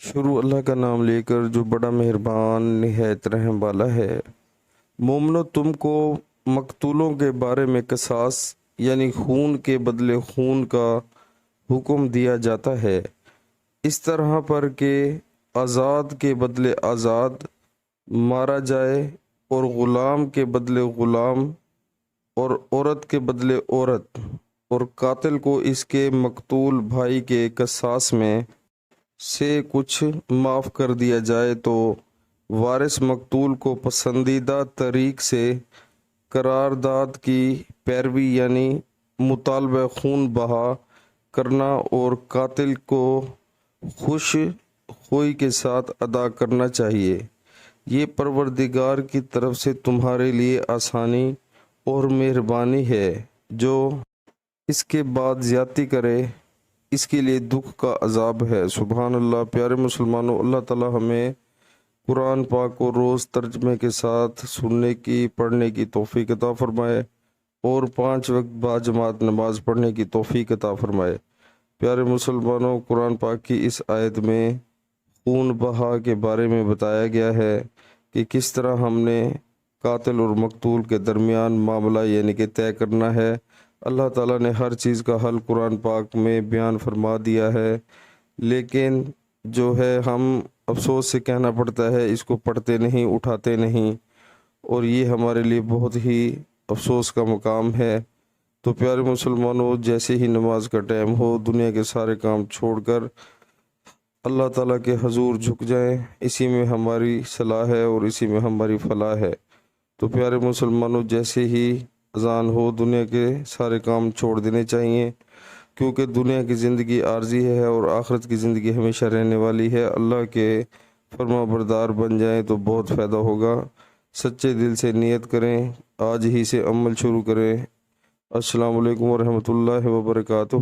شروع اللہ کا نام لے کر جو بڑا مہربان نہایت رحم والا ہے۔ مومنو، تم کو مقتولوں کے بارے میں قصاص یعنی خون کے بدلے خون کا حکم دیا جاتا ہے، اس طرح پر کہ آزاد کے بدلے آزاد مارا جائے، اور غلام کے بدلے غلام، اور عورت کے بدلے عورت، اور قاتل کو اس کے مقتول بھائی کے قصاص میں سے کچھ معاف کر دیا جائے تو وارث مقتول کو پسندیدہ طریق سے قرارداد کی پیروی یعنی مطالبہ خون بہا کرنا اور قاتل کو خوش خوئی کے ساتھ ادا کرنا چاہیے۔ یہ پروردگار کی طرف سے تمہارے لیے آسانی اور مہربانی ہے۔ جو اس کے بعد زیادتی کرے اس کے لیے دکھ کا عذاب ہے۔ سبحان اللہ۔ پیارے مسلمانوں، اللہ تعالی ہمیں قرآن پاک کو روز ترجمے کے ساتھ سننے کی پڑھنے کی توفیق عطا فرمائے، اور 5 وقت با جماعت نماز پڑھنے کی توفیق عطا فرمائے۔ پیارے مسلمانوں، قرآن پاک کی اس آیت میں خون بہا کے بارے میں بتایا گیا ہے کہ کس طرح ہم نے قاتل اور مقتول کے درمیان معاملہ یعنی کہ طے کرنا ہے۔ اللہ تعالیٰ نے ہر چیز کا حل قرآن پاک میں بیان فرما دیا ہے، لیکن جو ہے ہم افسوس سے کہنا پڑتا ہے اس کو پڑھتے نہیں، اٹھاتے نہیں، اور یہ ہمارے لیے بہت ہی افسوس کا مقام ہے۔ تو پیارے مسلمانوں، جیسے ہی نماز کا ٹائم ہو دنیا کے سارے کام چھوڑ کر اللہ تعالیٰ کے حضور جھک جائیں، اسی میں ہماری صلاح ہے اور اسی میں ہماری فلاح ہے۔ تو پیارے مسلمانوں، جیسے ہی اذان ہو دنیا کے سارے کام چھوڑ دینے چاہیے، کیونکہ دنیا کی زندگی عارضی ہے اور آخرت کی زندگی ہمیشہ رہنے والی ہے۔ اللہ کے فرما بردار بن جائیں تو بہت فائدہ ہوگا۔ سچے دل سے نیت کریں، آج ہی سے عمل شروع کریں۔ السلام علیکم ورحمۃ اللہ وبرکاتہ۔